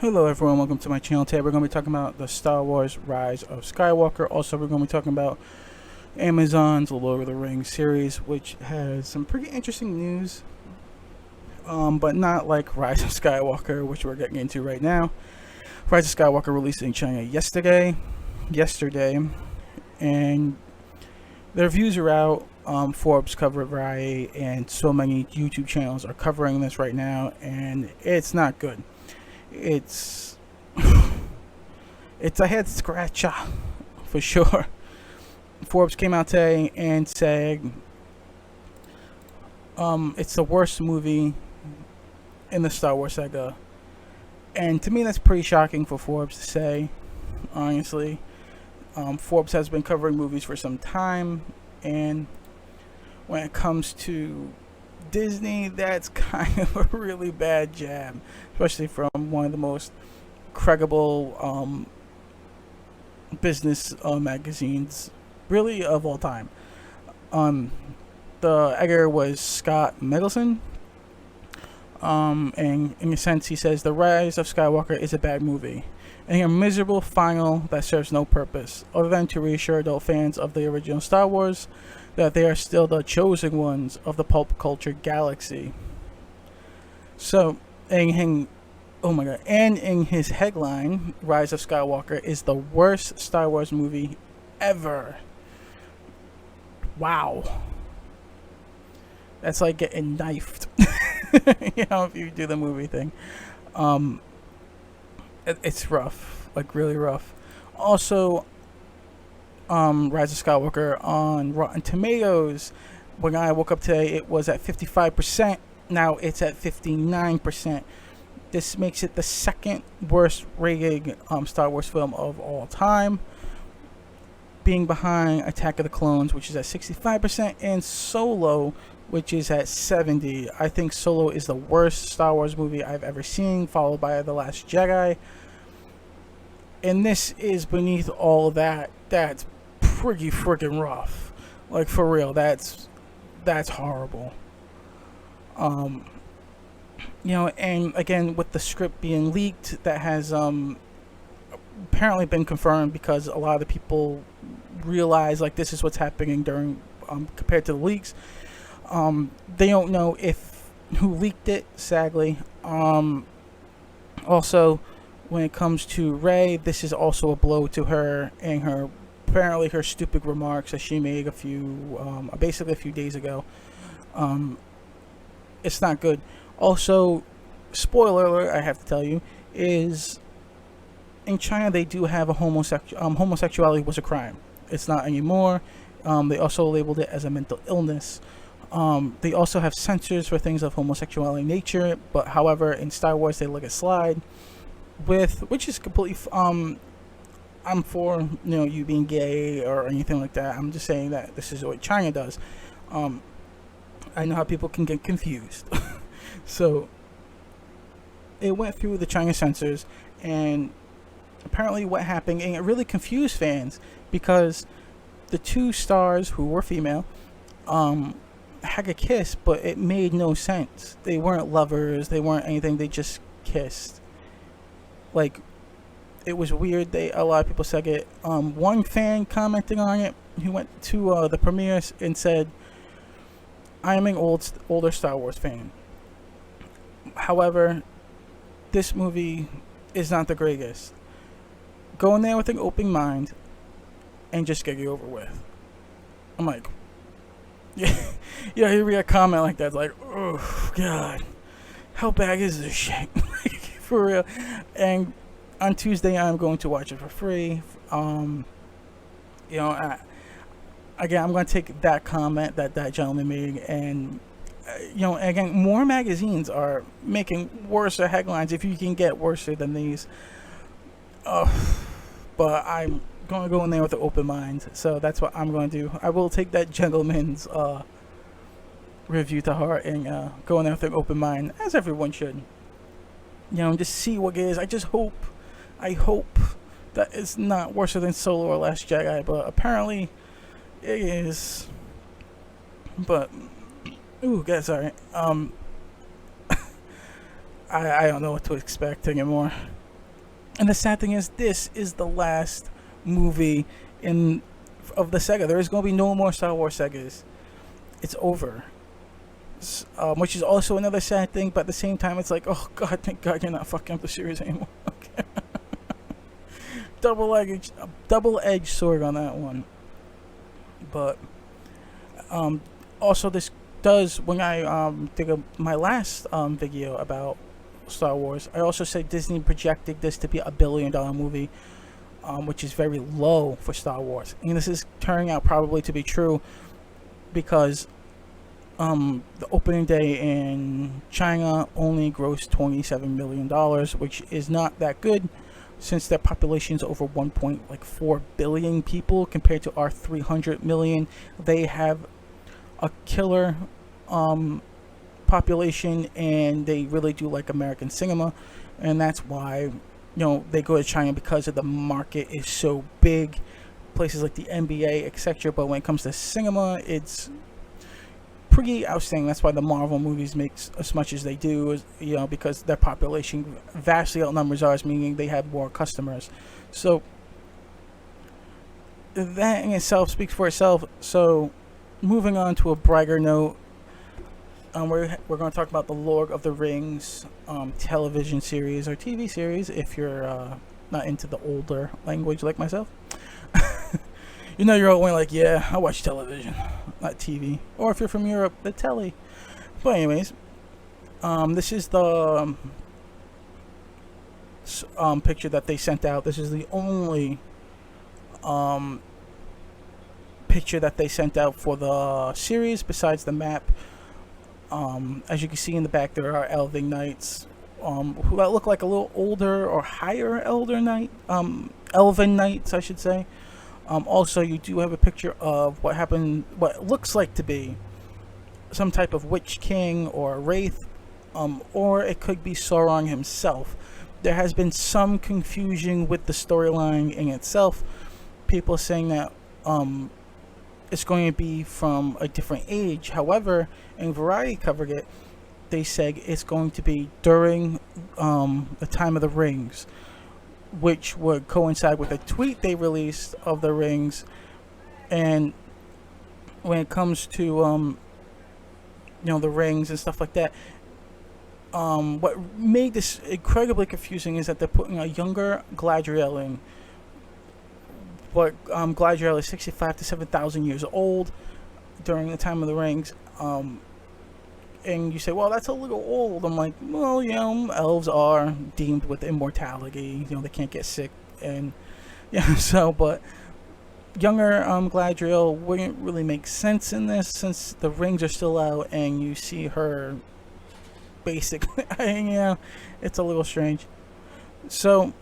Hello everyone, welcome to my channel. Today we're going to be talking about the Star Wars Rise of Skywalker. Also, we're going to be talking about Amazon's Lord of the Rings series, which has some pretty interesting news, but not like Rise of Skywalker, which we're getting into right now. Rise of Skywalker released in China yesterday, and the reviews are out. Forbes covered Variety, and so many YouTube channels are covering this right now, and it's not good. It's a head scratcher for sure. Forbes came out today and said it's the worst movie in the Star Wars saga, and to me that's pretty shocking for Forbes to say, honestly. Forbes has been covering movies for some time, and when it comes to Disney, that's kind of a really bad jab, especially from one of the most credible business magazines, really, of all time. The editor was Scott Mendelson, and in a sense he says the Rise of Skywalker is a bad movie, and a miserable final that serves no purpose other than to reassure adult fans of the original Star Wars that they are still the chosen ones of the pulp culture galaxy. So, and in his headline, Rise of Skywalker is the worst Star Wars movie ever. Wow. That's like getting knifed. If you do the movie thing. It's rough. Like, really rough. Also, Rise of Skywalker on Rotten Tomatoes, when I woke up today, it was at 55%. Now it's at 59%. This makes it the second worst rated Star Wars film of all time, being behind Attack of the Clones, which is at 65%, and Solo, which is at 70%. I think Solo is the worst Star Wars movie I've ever seen, followed by The Last Jedi. And this is beneath all of that. That's pretty freaking rough. Like, for real, that's horrible. And again, with the script being leaked, that has apparently been confirmed, because a lot of the people realize, like, this is what's happening during compared to the leaks. They don't know who leaked it, sadly. Also, when it comes to Rey, this is also a blow to her and her stupid remarks that she made basically a few days ago. It's not good. Also, spoiler alert, I have to tell you, is in China they do have a homosexuality was a crime. It's not anymore. They also labeled it as a mental illness. They also have censors for things of homosexuality nature, but however, in Star Wars they let it slide, which is completely I'm for you being gay or anything like that. I'm just saying that this is what China does. I know how people can get confused. So it went through the China censors, and apparently what happened, and it really confused fans, because the two stars who were female had a kiss, but it made no sense. They weren't lovers, they weren't anything, they just kissed. Like, it was weird. A lot of people said it. One fan commenting on it, he went to the premiere and said, "I am an older Star Wars fan. However, this movie is not the greatest. Go in there with an open mind and just get it over with." I'm like, yeah, you read a comment like that, like, oh God, how bad is this shit? For real. And on Tuesday, I'm going to watch it for free. Again, I'm going to take that comment that gentleman made, and again, more magazines are making worse headlines, if you can get worse than these. But I'm going to go in there with an open mind, so that's what I'm going to do. I will take that gentleman's review to heart and go in there with an open mind, as everyone should. Just see what it is. I hope that it's not worse than Solo or Last Jedi, but apparently it is. But, ooh, guys, sorry. I don't know what to expect anymore. And the sad thing is, this is the last movie in of the Sega. There is going to be no more Star Wars Segas. It's over. Which is also another sad thing, but at the same time, it's like, oh god, thank God you're not fucking up the series anymore. Okay. double-edged sword on that one. But also this does, when I did my last video about Star Wars, I also said Disney projected this to be $1 billion movie, which is very low for Star Wars, and this is turning out probably to be true because the opening day in China only grossed $27 million, which is not that good since their population is over 1.4 billion people compared to our 300 million. They have a killer population, and they really do like American cinema, and that's why they go to China, because of the market is so big, places like the NBA, etc. But when it comes to cinema, it's pretty outstanding. That's why the Marvel movies make as much as they do, because their population vastly outnumbers ours, meaning they have more customers. So that in itself speaks for itself. So moving on to a brighter note, we're going to talk about the Lord of the Rings television series or TV series, if you're not into the older language like myself. You're all going like, yeah, I watch television, not TV. Or if you're from Europe, the telly. But anyways, this is the picture that they sent out. This is the only picture that they sent out for the series besides the map. As you can see in the back, there are elven knights who look like a little older or higher elven knights, I should say. Also, you do have a picture of what looks like to be some type of Witch King or Wraith, or it could be Sauron himself. There has been some confusion with the storyline in itself. People saying that it's going to be from a different age. However, in Variety covered it, they said it's going to be during the time of the rings, which would coincide with a tweet they released of the rings. And when it comes to the rings and stuff like that, what made this incredibly confusing is that they're putting a younger Galadriel in, but Galadriel is 65 to 7,000 years old during the time of the rings. And you say, well, that's a little old. I'm like, well, elves are deemed with immortality. They can't get sick. And but younger Galadriel wouldn't really make sense in this, since the rings are still out and you see her basically. It's a little strange. So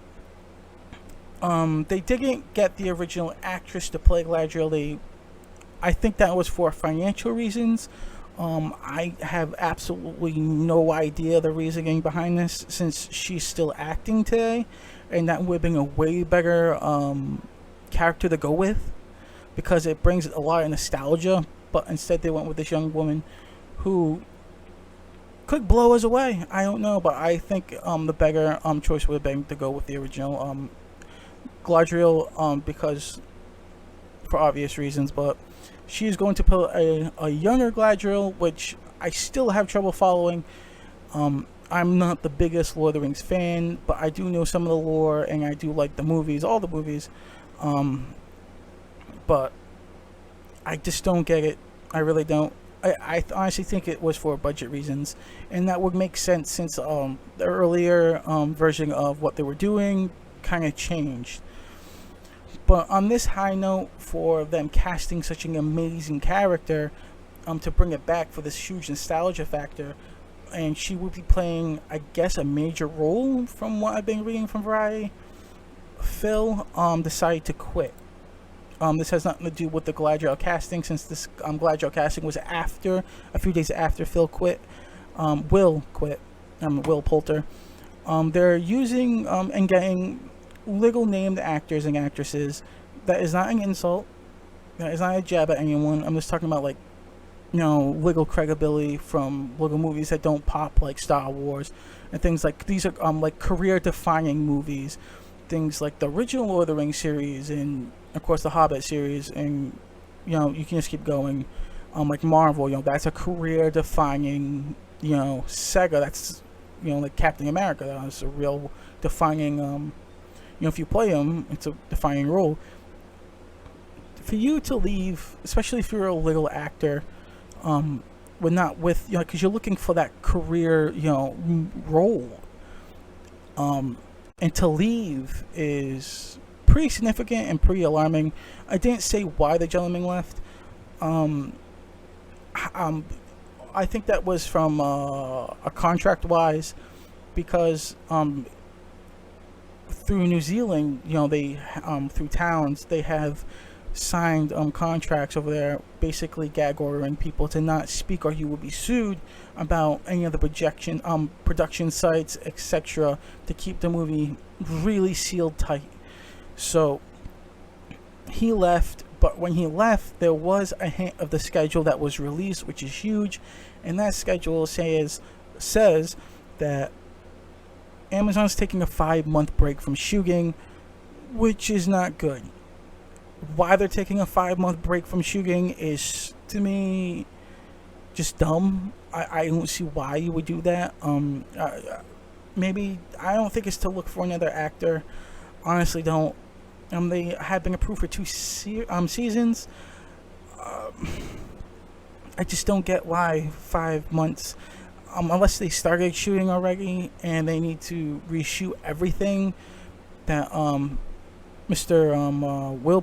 they didn't get the original actress to play Galadriel. I think that was for financial reasons. I have absolutely no idea the reasoning behind this, since she's still acting today, and that would have been a way better character to go with, because it brings a lot of nostalgia. But instead they went with this young woman who could blow us away. I don't know, but I think the better choice would have been to go with the original Galadriel, because for obvious reasons. But she's going to put a younger Galadriel, which I still have trouble following. I'm not the biggest Lord of the Rings fan, but I do know some of the lore, and I do like the movies, all the movies. But I just don't get it. I really don't. I honestly think it was for budget reasons, and that would make sense, since the earlier version of what they were doing kind of changed. But on this high note, for them casting such an amazing character, to bring it back for this huge nostalgia factor, and she will be playing, I guess, a major role from what I've been reading from Variety. Phil decided to quit. This has nothing to do with the Galadriel casting, since this Galadriel casting was a few days after Phil quit. Will quit. Will Poulter. They're using and getting little named actors and actresses. That is not an insult. That is not a jab at anyone. I'm just talking about, like, legal credibility from legal movies that don't pop, like Star Wars and things like these are like career-defining movies. Things like the original Lord of the Rings series and of course the Hobbit series, and you can just keep going. Like Marvel, that's a career-defining, Sega. That's like Captain America. That's a real defining. If you play them, it's a defining role. For you to leave, especially if you're a little actor, but not with because you're looking for that career role, and to leave is pretty significant and pretty alarming. I didn't say why the gentleman left. I think that was from a contract wise, because through New Zealand, they through towns they have signed contracts over there, basically gag ordering people to not speak or you will be sued about any of the production sites, etc., to keep the movie really sealed tight. So he left, but when he left, there was a hint of the schedule that was released, which is huge, and that schedule says that Amazon's taking a 5-month break from shooting, which is not good. Why they're taking a 5-month break from shooting is, to me, just dumb. I don't see why you would do that. Maybe, I don't think it's to look for another actor. Honestly, don't. They have been approved for 2 seasons. I just don't get why 5 months, unless they started shooting already and they need to reshoot everything that Mr. Will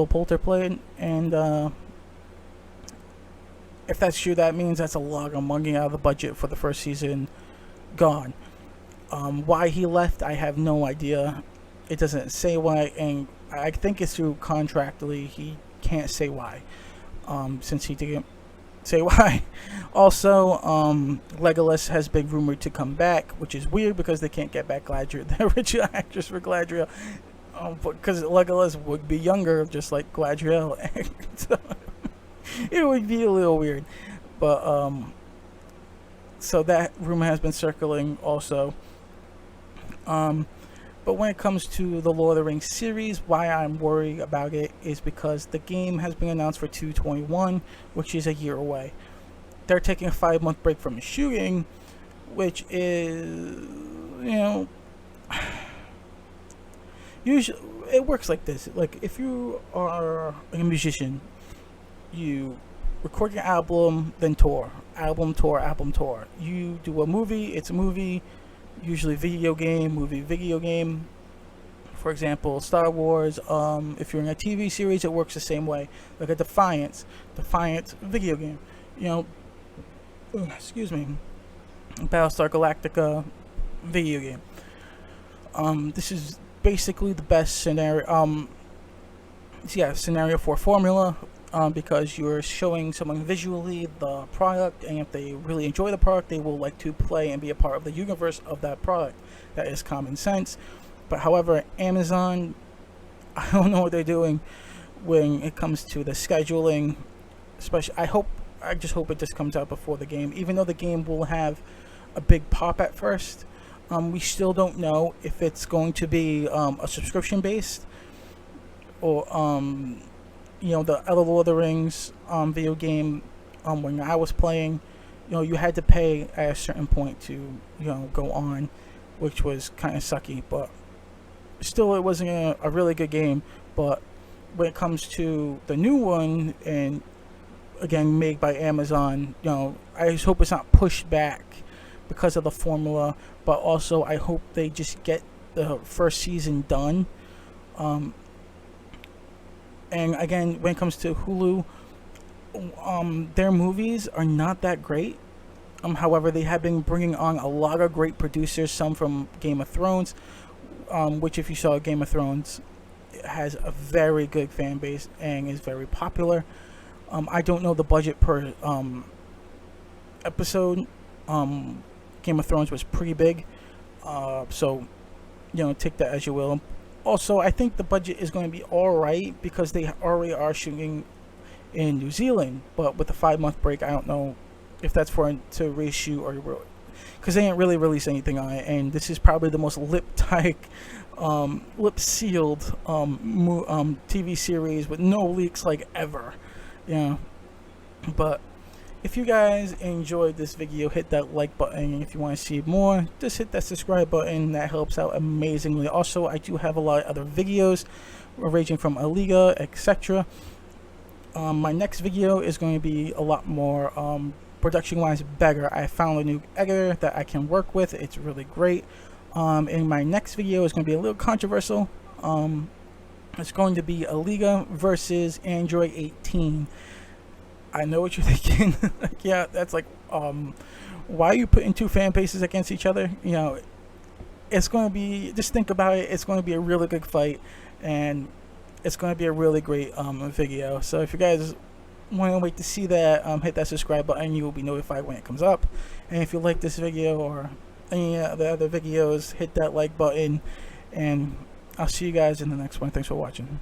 Poulter played, and if that's true, that means that's a lot of money out of the budget for the first season gone. Why he left, I have no idea. It doesn't say why, and I think it's through contractually he can't say why, since he didn't say why. Also, Legolas has been rumored to come back, which is weird because they can't get back Galadriel, the original actress for Galadriel, because Legolas would be younger, just like Galadriel. So it would be a little weird, but so that rumor has been circling also. But when it comes to the Lord of the Rings series, why I'm worried about it is because the game has been announced for 2021, which is a year away. They're taking a 5-month break from shooting, which is, usually it works like this. Like, if you are a musician, you record your album, then tour. Album, tour, album, tour. You do a movie, it's a movie. Usually video game, movie, video game. For example, Star Wars. If you're in a TV series, it works the same way. Like a Defiance video game. Excuse me. Battlestar Galactica video game. This is basically the best scenario. Scenario for formula. Because you're showing someone visually the product, and if they really enjoy the product, they will like to play and be a part of the universe of that product. That is common sense. But however, Amazon, I don't know what they're doing when it comes to the scheduling. Especially, I just hope it just comes out before the game. Even though the game will have a big pop at first, we still don't know if it's going to be a subscription based or the other Lord of the Rings video game, when I was playing, you had to pay at a certain point to go on, which was kind of sucky, but still it wasn't a really good game. But when it comes to the new one, and again made by Amazon, I just hope it's not pushed back because of the formula, but also I hope they just get the first season done. And again, when it comes to Hulu, their movies are not that great. However, they have been bringing on a lot of great producers, some from Game of Thrones, which if you saw Game of Thrones, has a very good fan base and is very popular. I don't know the budget per episode. Game of Thrones was pretty big, so take that as you will. Also, I think the budget is going to be alright because they already are shooting in New Zealand. But with the 5-month break, I don't know if that's for to reshoot or because they ain't really released anything on it. And this is probably the most lip-sealed TV series with no leaks like ever. Yeah, but if you guys enjoyed this video, hit that like button, and if you want to see more, just hit that subscribe button. That helps out amazingly. Also, I do have a lot of other videos ranging from Aliga, etc. My next video is going to be a lot more production wise better. I found a new editor that I can work with. It's really great. And my next video is going to be a little controversial. It's going to be Aliga versus Android 18. I know what you're thinking. Like, yeah, that's like, why are you putting two fan bases against each other? You know, it's going to be, just think about it. It's going to be a really good fight, and it's going to be a really great video. So if you guys want to wait to see that, hit that subscribe button. You will be notified when it comes up. And if you like this video or any of the other videos, hit that like button, and I'll see you guys in the next one. Thanks for watching.